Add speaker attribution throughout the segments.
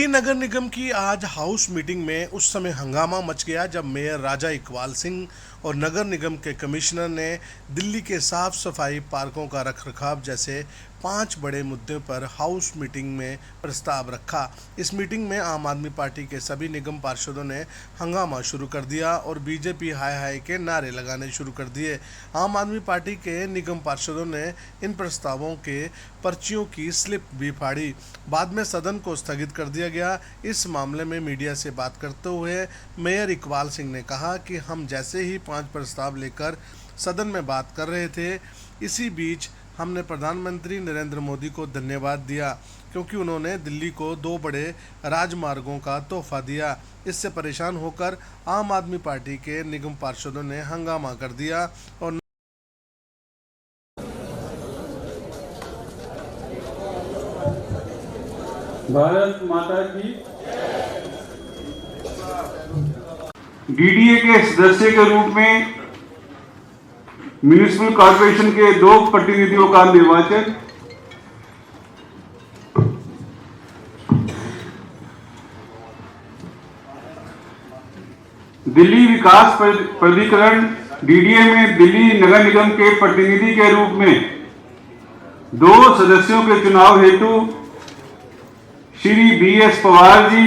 Speaker 1: दिल्ली नगर निगम की आज house meeting में उस समय हंगामा मच गया जब मेयर राजा इकबाल सिंह और नगर निगम के कमिश्नर ने दिल्ली के साफ सफाई, पार्कों का रखरखाव जैसे 5 बड़े मुद्दों पर हाउस मीटिंग में प्रस्ताव रखा। इस मीटिंग में आम आदमी पार्टी के सभी निगम पार्षदों ने हंगामा शुरू कर दिया और बीजेपी हाय हाय के नारे लगाने शुरू कर दिए। आम आदमी पार्टी के निगम पार्षदों ने इन प्रस्तावों के पर्चियों की स्लिप भी फाड़ी। बाद में सदन को स्थगित कर दिया गया। इस मामले में मीडिया से बात करते हुए मेयर इकबाल सिंह ने कहा कि हम जैसे ही 5 प्रस्ताव लेकर सदन में बात कर रहे थे, इसी बीच हमने प्रधानमंत्री नरेंद्र मोदी को धन्यवाद दिया क्योंकि उन्होंने दिल्ली को 2 बड़े राजमार्गों का तोहफा दिया। इससे परेशान होकर आम आदमी पार्टी के निगम पार्षदों ने हंगामा कर दिया और
Speaker 2: भारत माता की। डीडीए के सदस्य के रूप में म्युनिसिपल कॉर्पोरेशन के 2 प्रतिनिधियों का निर्वाचन, दिल्ली विकास प्राधिकरण डीडीए में दिल्ली नगर निगम के प्रतिनिधि के रूप में 2 सदस्यों के चुनाव हेतु श्री BS पवार जी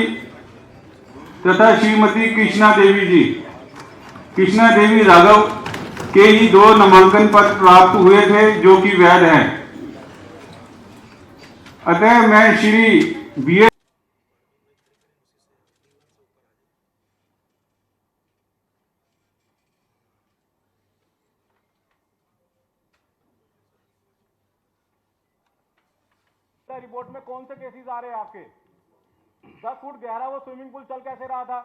Speaker 2: तथा श्रीमती कृष्णा देवी जी। कृष्णा देवी राघव के ही 2 नामांकन पत्र प्राप्त हुए थे जो कि वैध हैं। अतः मैं श्री BS
Speaker 3: रिपोर्ट में कौन से केसेस आ रहे हैं आपके? 10 फुट गहरा वो स्विमिंग पूल चल कैसे रहा था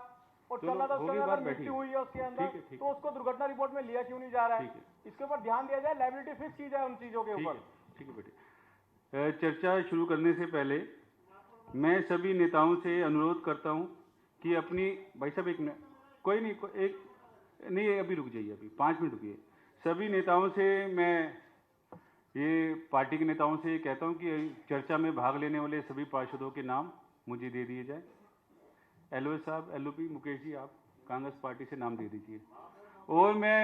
Speaker 3: और चल रहा था, उसके अंदर मिट्टी हुई है उसके अंदर, तो उसको दुर्घटना रिपोर्ट में लिया क्यों नहीं जा रहा है? इसके ऊपर ध्यान दिया जाए, लायबिलिटी फिक्स की जाए उन चीजों के ऊपर।
Speaker 2: ठीक है बेटे। चर्चा शुरू करने से पहले मैं सभी नेताओं से अनुरोध करता हूं कि अपनी भाई साहब एक कोई नहीं एक नहीं अभी रुक जाइए, अभी 5 मिनट रुकिए। सभी नेताओं से मैं ये पार्टी के नेताओं से कहता हूं कि चर्चा में भाग लेने वाले सभी पार्षदों के नाम मुझे दे दिए जाए। LOS साहब, LOP मुकेश जी, आप कांग्रेस पार्टी से नाम दे दीजिए। और मैं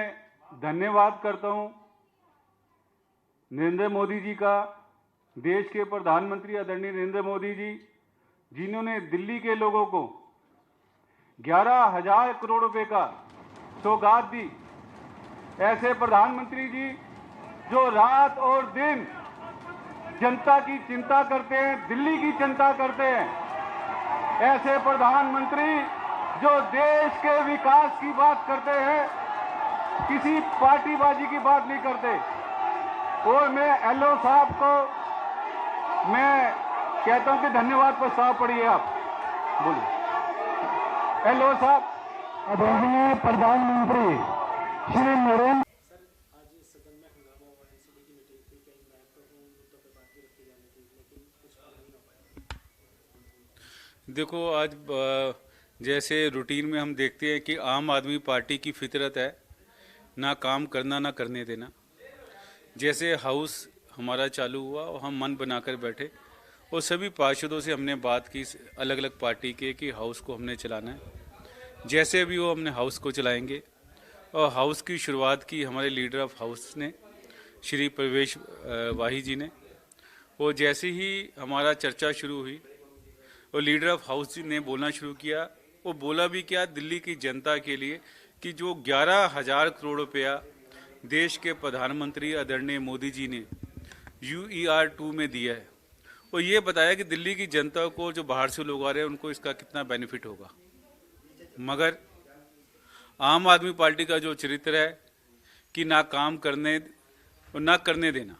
Speaker 2: धन्यवाद करता हूं नरेंद्र मोदी जी का, देश के प्रधानमंत्री आदरणीय नरेंद्र मोदी जी, जिन्होंने दिल्ली के लोगों को 11,000 करोड़ रुपए का सौगात दी। ऐसे प्रधानमंत्री जी जो रात और दिन जनता की चिंता करते हैं, दिल्ली की चिंता करते हैं। ऐसे प्रधानमंत्री जो देश के विकास की बात करते हैं, किसी पार्टीबाजी की बात नहीं करते। और मैं LO साहब को मैं कहता हूं कि धन्यवाद प्रस्ताव पढ़िए आप, बोलिए। LO साहब।
Speaker 3: आदरणीय प्रधानमंत्री श्री नरेंद्र
Speaker 4: देखो, आज जैसे रूटीन में हम देखते हैं कि आम आदमी पार्टी की फितरत है ना काम करना ना करने देना। जैसे हाउस हमारा चालू हुआ और हम मन बनाकर बैठे और सभी पार्षदों से हमने बात की अलग अलग पार्टी के कि हाउस को हमने चलाना है। जैसे भी वो हमने हाउस को चलाएंगे। और हाउस की शुरुआत की हमारे लीडर ऑफ हाउस ने, श्री प्रवेश वाही जी ने। और जैसे ही हमारा चर्चा शुरू हुई और लीडर ऑफ हाउस जी ने बोलना शुरू किया, वो बोला भी क्या दिल्ली की जनता के लिए कि जो 11,000 करोड़ रुपया देश के प्रधानमंत्री आदरणीय मोदी जी ने UER 2 में दिया है, और ये बताया कि दिल्ली की जनता को जो बाहर से लोग आ रहे हैं उनको इसका कितना बेनिफिट होगा। मगर आम आदमी पार्टी का जो चरित्र है कि ना काम करने और ना करने देना,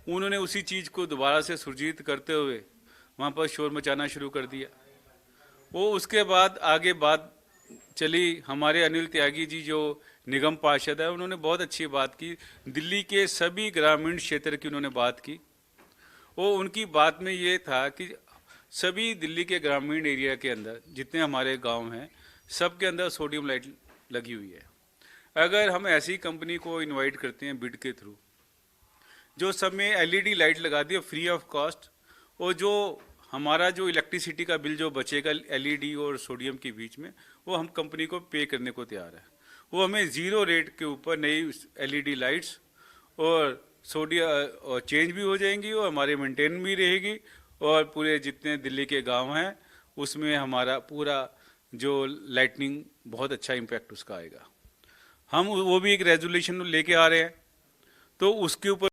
Speaker 4: उन्होंने उसी चीज़ को दोबारा से सुरजीत करते हुए वहाँ पर शोर मचाना शुरू कर दिया। वो उसके बाद आगे बात चली, हमारे अनिल त्यागी जी जो निगम पार्षद है, उन्होंने बहुत अच्छी बात की। दिल्ली के सभी ग्रामीण क्षेत्र की उन्होंने बात की। वो उनकी बात में ये था कि सभी दिल्ली के ग्रामीण एरिया के अंदर जितने हमारे गांव हैं, सब के अंदर सोडियम लाइट लगी हुई है। अगर हम ऐसी कंपनी को इनवाइट करते हैं बिड के थ्रू, जो सब में LED लाइट लगा दी फ्री ऑफ कॉस्ट, और जो हमारा जो इलेक्ट्रिसिटी का बिल जो बचेगा एलईडी और सोडियम के बीच में, वो हम कंपनी को पे करने को तैयार है। वो हमें ज़ीरो रेट के ऊपर नई एलईडी लाइट्स और सोडियम चेंज भी हो जाएंगी और हमारे मेंटेन भी रहेगी, और पूरे जितने दिल्ली के गांव हैं उसमें हमारा पूरा जो लाइटनिंग बहुत अच्छा इम्पैक्ट उसका आएगा। हम वो भी एक रेजोल्यूशन लेके आ रहे हैं, तो उसके ऊपर